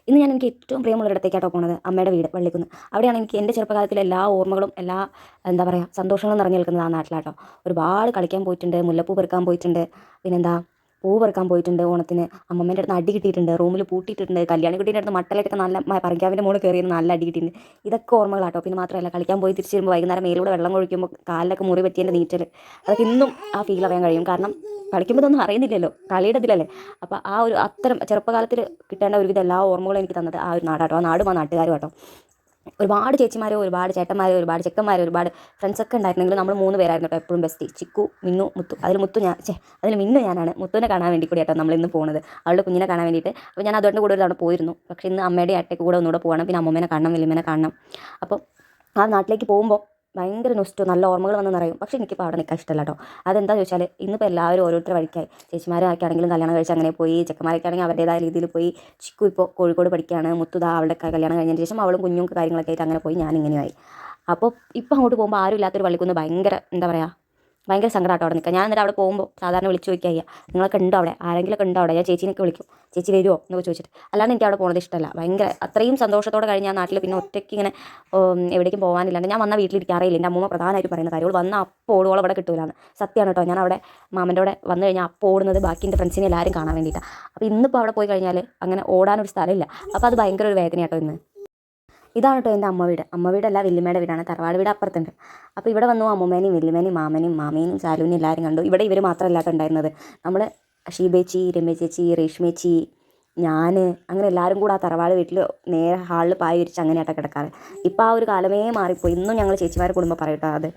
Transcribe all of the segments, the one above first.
ഇന്ന് ഞാൻ എനിക്ക് ഏറ്റവും പ്രിയമുള്ളൊരിടത്തേക്കാട്ടോ പോണത്. അമ്മയുടെ വീട് വള്ളിക്കുന്ന്. അവിടെയാണ് എനിക്ക് എൻ്റെ ചെറുപ്പകാലത്തിലെ എല്ലാ ഓർമ്മകളും, എല്ലാ എന്താ പറയുക, സന്തോഷങ്ങളും നിറഞ്ഞു നിൽക്കുന്നത് ആ നാട്ടിലാട്ടോ. ഒരുപാട് കളിക്കാൻ പോയിട്ടുണ്ട്, മുല്ലപ്പൂ പെറുക്കാൻ പോയിട്ടുണ്ട്, പിന്നെന്താ പൂ പെറുക്കാൻ പോയിട്ടുണ്ട്. ഓണത്തിന് അമ്മമ്മേൻ്റെ അടുത്ത് അടി കിട്ടിയിട്ടുണ്ട്, റൂമിൽ പൂട്ടിയിട്ടിട്ടുണ്ട്, കല്യാണി കുട്ടീൻ്റെ അടുത്ത് മട്ടലൊക്കെ നല്ല പറങ്കാവിൻ്റെ മുകളിൽ കയറിയിരുന്ന് നല്ല അടി കിട്ടിയിട്ടുണ്ട്. ഇതൊക്കെ ഓർമ്മകളാട്ടോ. പിന്നെ മാത്രമല്ല, കളിക്കാൻ പോയി തിരിച്ച് വരുമ്പോൾ വൈകുന്നേരം മേലൂടെ വെള്ളം ഒഴിക്കുമ്പോൾ കാലിലൊക്കെ മുറി പറ്റിയതിൻ്റെ നീറ്റൽ, അതൊക്കെ ഇന്നും ആ ഫീൽ അറിയാൻ കഴിയും. കാരണം കളിക്കുമ്പോൾ ഇതൊന്നും അറിയുന്നില്ലല്ലോ, കളിയുടെ ഇതിലല്ലേ. അപ്പോൾ ആ ഒരു അത്തരം ചെറുപ്പകാലത്തിൽ കിട്ടേണ്ട ഒരുവിധം എല്ലാ ഓർമ്മകളും എനിക്ക് തന്നത് ആ ഒരു നാടാട്ടോ, ആ നാടും ആ നാട്ടുകാരും കേട്ടോ. ഒരുപാട് ചേച്ചിമാരോ, ഒരുപാട് ചേട്ടന്മാരോ, ഒരുപാട് ചെക്കന്മാരോ, ഒരുപാട് ഫ്രണ്ട്സൊക്കെ ഉണ്ടായിരുന്നെങ്കിലും നമ്മൾ 3 പേരായിരുന്നു കേട്ടോ എപ്പോഴും ബെസ്റ്റ്. ചിക്കു, മിന്നു, മുത്തു. അതിൽ മിന്നു ഞാനാണ്. മുത്തുവിനെ കാണാൻ വേണ്ടി കൂടി കേട്ടോ നമ്മളിന്ന് പോകുന്നത്, അവളുടെ കുഞ്ഞിനെ കാണാൻ വേണ്ടിയിട്ട്. അപ്പോൾ ഞാൻ അതുകൊണ്ട് കൂടെ ഒരു തവണ പോയിരുന്നു. പക്ഷേ ഇന്ന് അമ്മയുടെ അട്ടയ്ക്ക് കൂടെ ഒന്നുകൂടെ പോകണം. പിന്നെ അമ്മമ്മേനെ കാണണം, വലിയമ്മേനെ കാണണം. അപ്പോൾ ആ നാട്ടിലേക്ക് പോകുമ്പോൾ ഭയങ്കര നല്ല ഓർമ്മകൾ വന്ന് നിറയും. പക്ഷേ എനിക്കിപ്പോൾ അവിടെ നിൽക്കാൻ ഇഷ്ടമല്ല കേട്ടോ. അതെന്താ ചോദിച്ചാൽ, ഇന്നിപ്പോൾ എല്ലാവരും ഓരോരുത്തർ വഴിക്കായി. ചേച്ചിമാരൊക്കെ ആണെങ്കിലും കല്യാണം കഴിച്ച് അങ്ങനെ പോയി, ചെക്കന്മാരൊക്കെ ആണെങ്കിൽ അവരുടേതായ രീതിയിൽ പോയി. ചിക്കു ഇപ്പോൾ കോഴിക്കോട് പഠിക്കുകയാണ്, മുത്തുദാ അവളുടെ കല്യാണം കഴിഞ്ഞതിന് ശേഷം അവളും കുഞ്ഞും കാര്യങ്ങളൊക്കെ ആയിട്ട് അങ്ങനെ പോയി, ഞാനിങ്ങനെയായി. അപ്പോൾ ഇപ്പോൾ അങ്ങോട്ട് പോകുമ്പോൾ ആരും ഇല്ലാത്തൊരു വള്ളിക്കുന്ന് ഭയങ്കര എന്താ പറയുക, ഭയങ്കര സങ്കടമാട്ടോ അവിടെ നിൽക്കുക. ഞാൻ എന്നിട്ട് അവിടെ പോകുമ്പോൾ സാധാരണ വിളിച്ച് ചോദിക്കുക, നിങ്ങളൊക്കെ ഉണ്ടോ അവിടെ, ആരെങ്കിലുമൊക്കെ ഉണ്ടോ അവിടെ, ഞാൻ ചേച്ചീനൊക്കെ വിളിക്കും, ചേച്ചി വരുമോ എന്നൊക്കെ ചോദിച്ചിട്ട്. അല്ലാണ്ട് എനിക്ക് അവിടെ പോകുന്നത് ഇഷ്ടമല്ല. ഭയങ്കര അത്രയും സന്തോഷത്തോടെ കഴിഞ്ഞ ആ നാട്ടിൽ പിന്നെ ഒറ്റയ്ക്ക് ഇങ്ങനെ എവിടേക്കും പോകാനില്ലാണ്ട് ഞാൻ വന്ന വീട്ടിലിരിക്കാറില്ല. എൻ്റെ അമ്മൂമ്മ പ്രധാനമായിട്ട് പറയുന്ന കാര്യം, വന്ന അപ്പോൾ ഓടുവോളം അവിടെ കിട്ടൂലാണ്. സത്യമാണ് കേട്ടോ. ഞാൻ അവിടെ മാമൻ്റെ കൂടെ വന്നു കഴിഞ്ഞാൽ അപ്പോൾ ഓടുന്നത് ബാക്കി എൻ്റെ ഫ്രണ്ട്സിനെ എല്ലാവരും കാണാൻ വേണ്ടിയിട്ടാണ്. അപ്പോൾ ഇന്നിപ്പോൾ അവിടെ പോയി കഴിഞ്ഞാൽ അങ്ങനെ ഓടാനൊരു സ്ഥലമില്ല. അപ്പോൾ അത് ഭയങ്കര ഒരു വേദന കേട്ടോ ഇന്ന്. ഇതാണ് കേട്ടോ എൻ്റെ അമ്മ വീട്. അമ്മ വീടല്ല, വല്യമ്മയുടെ വീടാണ്. തറവാട് വീട് അപ്പുറത്തുണ്ട്. അപ്പോൾ ഇവിടെ വന്നു അമ്മൂമ്മേനെയും വല്യമ്മേനെയും മാമനെയും മാമേനെയും സാലുവിനെയും എല്ലാവരും കണ്ടു. ഇവിടെ ഇവർ മാത്രമല്ല കേട്ടോ ഉണ്ടായിരുന്നത്. നമ്മൾ ഷീബേച്ചി, രമേശേച്ചി, രേഷ്മേച്ചി, ഞാൻ, അങ്ങനെ എല്ലാവരും കൂടെ ആ തറവാട് വീട്ടിൽ നേരെ ഹാളിൽ പായ വിരിച്ച് അങ്ങനെയാട്ടോ കിടക്കാറ്. ഇപ്പോൾ ആ ഒരു കാലമേ മാറിപ്പോയി. ഇന്നും ഞങ്ങൾ ചേച്ചിമാരെ കുടുംബം പറയട്ടോ അത്.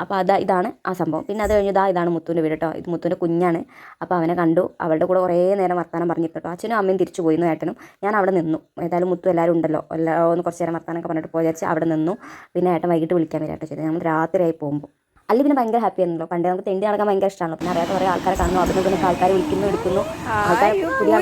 അപ്പോൾ ഇതാണ് ആ സംഭവം. പിന്നെ അത് കഴിഞ്ഞ് ഇതാണ് മുത്തുവിൻ്റെ വീട് കേട്ടോ. ഇത് മുത്തുവിൻ്റെ കുഞ്ഞാണ്. അപ്പോൾ അവനെ കണ്ടു, അവളുടെ കൂടെ കുറേ നേരം വർത്താനം പറഞ്ഞിട്ട് കേട്ടോ. അച്ഛനും അമ്മയും തിരിച്ചു പോയിരുന്നു, ഏട്ടനും. ഞാൻ അവിടെ നിന്നു. ഏതായാലും മുത്തു എല്ലാവരും ഉണ്ടല്ലോ, ഒന്ന് കുറച്ച് നേരം വർത്താനൊക്കെ പറഞ്ഞിട്ട് വിചാരിച്ച് അവിടെ നിന്നു. പിന്നെ ഏട്ടൻ വൈകിട്ട് വിളിക്കാൻ വരാട്ടോ ചെയ്തത്, നമ്മൾ രാത്രിയായി പോകുമ്പോൾ. അല്ലെങ്കിൽ പിന്നെ ഭയങ്കര ഹാപ്പി ആയിരുന്നല്ലോ. പണ്ട് നമുക്ക് തെണ്ടി നടക്കാൻ ഭയങ്കര ഇഷ്ടമാണല്ലോ. പിന്നെ അറിയാത്ത കുറേ ആൾക്കാരെ കാണുന്നു, അവിടെ നിന്നൊക്കെ ആൾക്കാർ വിളിക്കുന്നു, എടുക്കുന്നു, ആൾക്കാർ പുതിയ